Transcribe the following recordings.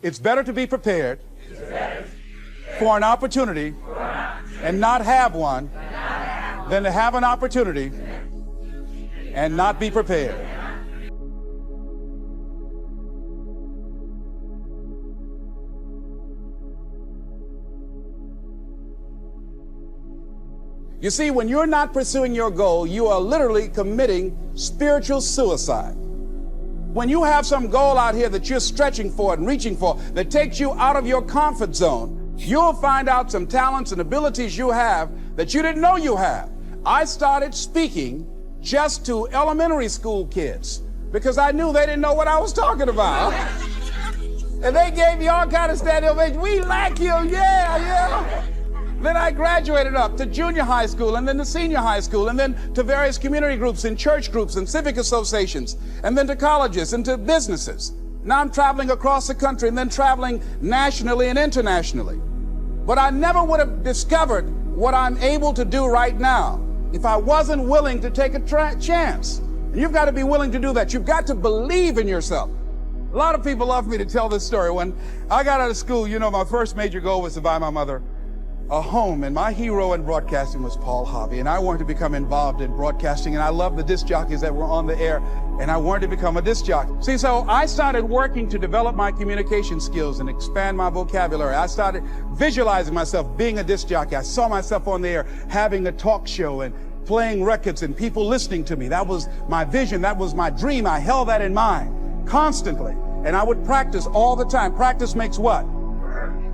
It's better to be prepared for an opportunity and not have one than to have an opportunity and not be prepared. You see, when you're not pursuing your goal, you are literally committing spiritual suicide. When you have some goal out here that you're stretching for and reaching for that takes you out of your comfort zone, you'll find out some talents and abilities you have that you didn't know you have. I started speaking just to elementary school kids because I knew they didn't know what I was talking about. And they gave me all kind of standing ovation. We like you, yeah. Then I graduated up to junior high school and then to senior high school and then to various community groups and church groups and civic associations and then to colleges and to businesses. Now I'm traveling across the country and then traveling nationally and internationally. But I never would have discovered what I'm able to do right now if I wasn't willing to take a chance. And you've got to be willing to do that. You've got to believe in yourself. A lot of people love me to tell this story. When I got out of school, you know, my first major goal was to buy my mother a home, and my hero in broadcasting was Paul Harvey, and I wanted to become involved in broadcasting, and I loved the disc jockeys that were on the air, and I wanted to become a disc jockey. See, so I started working to develop my communication skills and expand my vocabulary. I started visualizing myself being a disc jockey. I saw myself on the air having a talk show and playing records and people listening to me. That was my vision. That was my dream. I held that in mind constantly, and I would practice all the time. Practice makes what?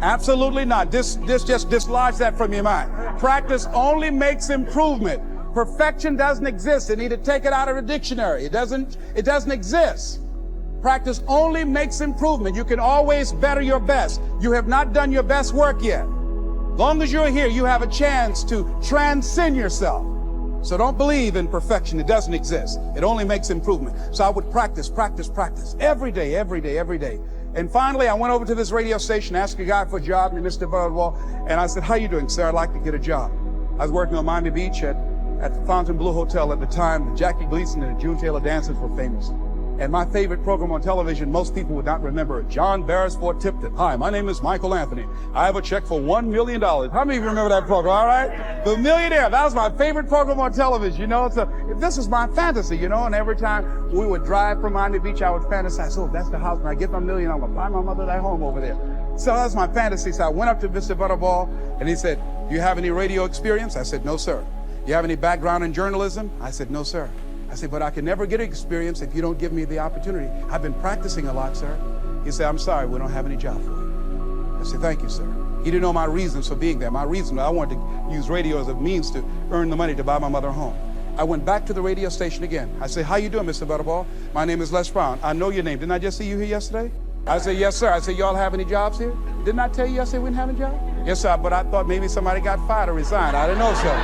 Absolutely not. Just dislodge that from your mind. Practice only makes improvement. Perfection doesn't exist. You need to take it out of the dictionary. It doesn't exist. Practice only makes improvement. You can always better your best. You have not done your best work yet. Long as you're here, you have a chance to transcend yourself. So don't believe in perfection. It doesn't exist. It only makes improvement. So I would practice every day. And finally, I went over to this radio station, asked a guy for a job named Mr. Bardwell, and I said, "How you doing, sir? I'd like to get a job." I was working on Miami Beach at the Fontainebleau Hotel at the time. The Jackie Gleason and the June Taylor dancers were famous. And my favorite program on television, most people would not remember it, John Beresford Tipton. "Hi, my name is Michael Anthony. I have a check for $1 million. How many of you remember that program, all right? The Millionaire, that was my favorite program on television, you know. So this is my fantasy, you know, and every time we would drive from Miami Beach, I would fantasize, oh, that's the house. When I get my million, I'm going to buy my mother that home over there. So that was my fantasy. So I went up to Mr. Butterball, and he said, "Do you have any radio experience?" I said, "No, sir." "You have any background in journalism?" I said, "No, sir." I said, "But I can never get experience if you don't give me the opportunity. I've been practicing a lot, sir." He said, "I'm sorry, we don't have any job for you." I said, "Thank you, sir." He didn't know my reasons for being there. My reason, I wanted to use radio as a means to earn the money to buy my mother a home. I went back to the radio station again. I said, "How you doing, Mr. Butterball? My name is Les Brown. I know your name. Didn't I just see you here yesterday?" I said, "Yes, sir." I said, "Y'all have any jobs here?" "Didn't I tell you yesterday we didn't have any jobs?" "Yes, sir, but I thought maybe somebody got fired or resigned. I didn't know, sir."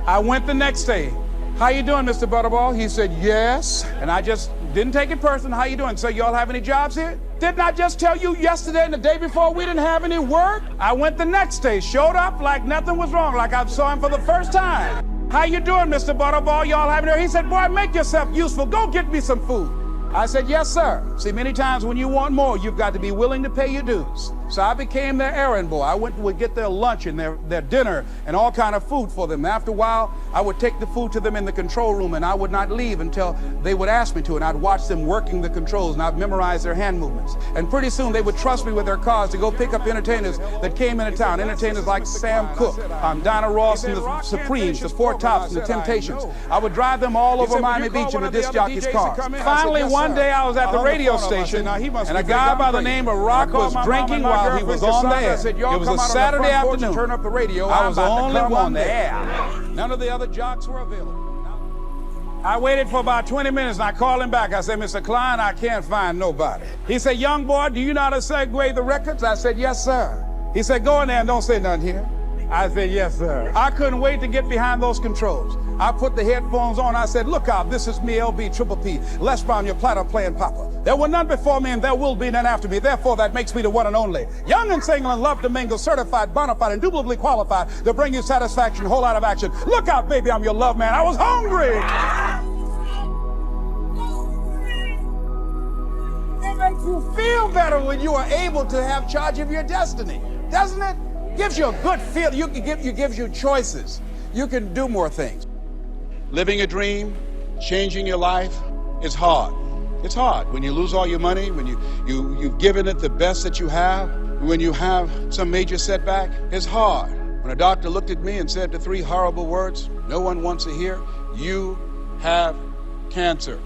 I went the next day. "How you doing, Mr. Butterball?" He said, "Yes." And I just didn't take it personal. "How you doing? So y'all have any jobs here?" "Didn't I just tell you yesterday and the day before we didn't have any work?" I went the next day, showed up like nothing was wrong, like I saw him for the first time. "How you doing, Mr. Butterball? Y'all have any?" He said, "Boy, make yourself useful. Go get me some food." I said, "Yes, sir." See, many times when you want more, you've got to be willing to pay your dues. So I became their errand boy. I would get their lunch and their dinner and all kind of food for them. After a while, I would take the food to them in the control room, and I would not leave until they would ask me to, and I'd watch them working the controls, and I'd memorize their hand movements. And pretty soon, they would trust me with their cars to go pick up entertainers that came into town, entertainers like Sam Cooke, Dinah Ross and the Supremes, the Four Tops and the Temptations. I would drive them all over Miami Beach in the disc jockey's car. Finally, one day, I was at the radio station, and a guy by the name of Rock was drinking while he was on the air. It was a Saturday afternoon. Turn up the radio. I was the only one there. None of the other jocks were available. I waited for about 20 minutes, and I called him back. I said, "Mr. Klein, I can't find nobody." He said, "Young boy, do you know how to segue the records?" I said, "Yes, sir." He said, "Go in there and don't say nothing here." I said, "Yes, sir." I couldn't wait to get behind those controls. I put the headphones on. I said, "Look out, this is me, LB Triple P, Les Brown, your platter playing papa. There were none before me and there will be none after me. Therefore, that makes me the one and only. Young and single and love to mingle, certified, bona fide, indubitably qualified to bring you satisfaction, whole lot of action. Look out, baby, I'm your love man. I was hungry." It makes you feel feel better when you are able to have charge of your destiny, doesn't it? Gives you a good feel. Gives you choices. You can do more things. Living a dream, changing your life is hard. It's hard when you lose all your money, when you've given it the best that you have, when you have some major setback. It's hard. When a doctor looked at me and said the three horrible words no one wants to hear, "You have cancer."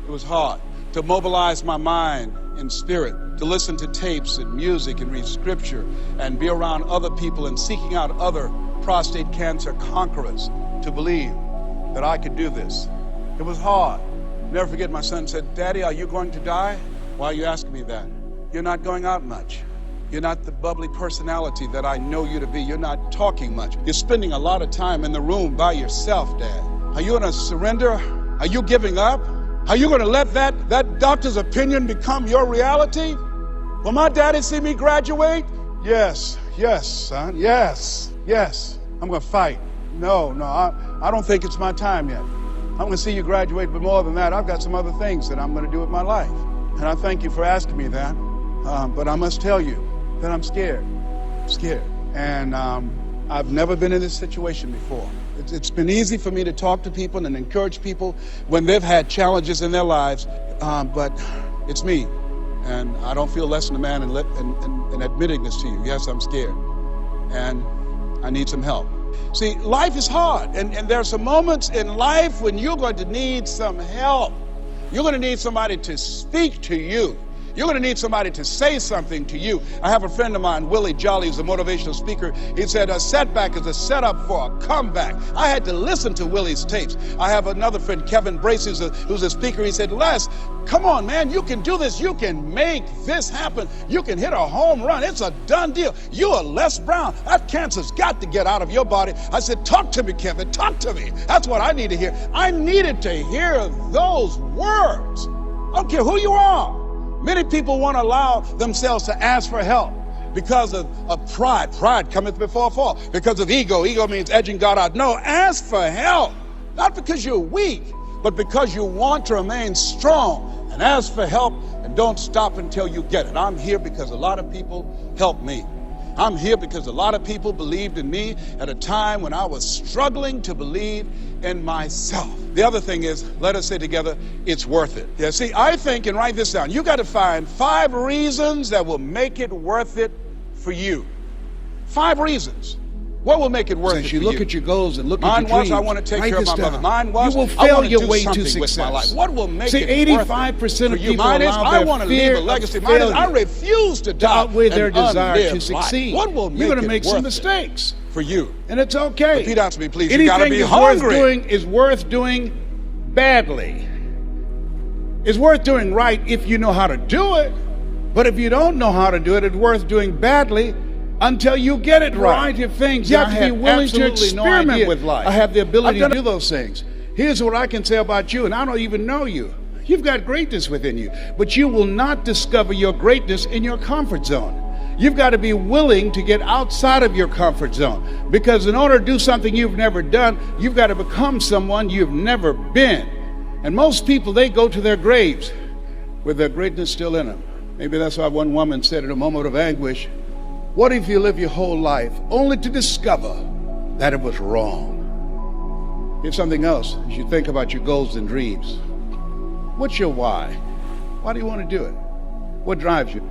It was hard to mobilize my mind and spirit, to listen to tapes and music and read scripture and be around other people and seeking out other prostate cancer conquerors to believe that I could do this. It was hard. Never forget, my son said, "Daddy, are you going to die?" "Why are you asking me that?" "You're not going out much. You're not the bubbly personality that I know you to be. You're not talking much. You're spending a lot of time in the room by yourself, Dad. Are you going to surrender? Are you giving up? Are you going to let that doctor's opinion become your reality? Will my daddy see me graduate?" Yes, son, yes. I'm going to fight. No, I don't think it's my time yet. I'm going to see you graduate, but more than that, I've got some other things that I'm going to do with my life. And I thank you for asking me that. But I must tell you that I'm scared. And I've never been in this situation before. It's been easy for me to talk to people and encourage people when they've had challenges in their lives, but it's me. And I don't feel less than a man in admitting this to you. Yes, I'm scared. And I need some help. See, life is hard, and there are some moments in life when you're going to need some help. You're going to need somebody to speak to you. You're going to need somebody to say something to you. I have a friend of mine, Willie Jolly, who's a motivational speaker. He said, "A setback is a setup for a comeback." I had to listen to Willie's tapes. I have another friend, Kevin Brace, who's a speaker. He said, "Les, come on, man, you can do this. You can make this happen. You can hit a home run. It's a done deal. You are Les Brown. That cancer's got to get out of your body." I said, "Talk to me, Kevin, talk to me." That's what I need to hear. I needed to hear those words. I don't care who you are. Many people won't allow themselves to ask for help because of pride. Pride cometh before a fall. Because of ego. Ego means edging God out. No, ask for help. Not because you're weak, but because you want to remain strong. And ask for help and don't stop until you get it. I'm here because a lot of people helped me. I'm here because a lot of people believed in me at a time when I was struggling to believe in myself. The other thing is, let us say together, it's worth it. Yeah, see, I think, and write this down, you got to find 5 reasons that will make it worth it for you. 5 reasons. What will make it worth it for you? Look at your goals and look at your dreams. Mine was, I want to take care of my mother. Mine was, you will fail your way to with success. my life. What will make See, it 85% of people Mine is, allow I their want to fear leave a legacy. of Mine is, I failure refuse to die outweigh their an desire to unlived succeed. life. What will make You're going to it make some worth mistakes. it for you? And it's okay. Repeat after me, please. Anything You got to be hungry. is worth doing badly. It's worth doing right if you know how to do it. But if you don't know how to do it, it's worth doing badly until you get it right. Variety of things. You have to be willing to experiment with life. I have the ability to do those things. Here's what I can say about you, and I don't even know you. You've got greatness within you, but you will not discover your greatness in your comfort zone. You've got to be willing to get outside of your comfort zone, because in order to do something you've never done, you've got to become someone you've never been. And most people, they go to their graves with their greatness still in them. Maybe that's why one woman said in a moment of anguish, "What if you live your whole life only to discover that it was wrong?" Here's something else as you think about your goals and dreams. What's your why? Why do you want to do it? What drives you?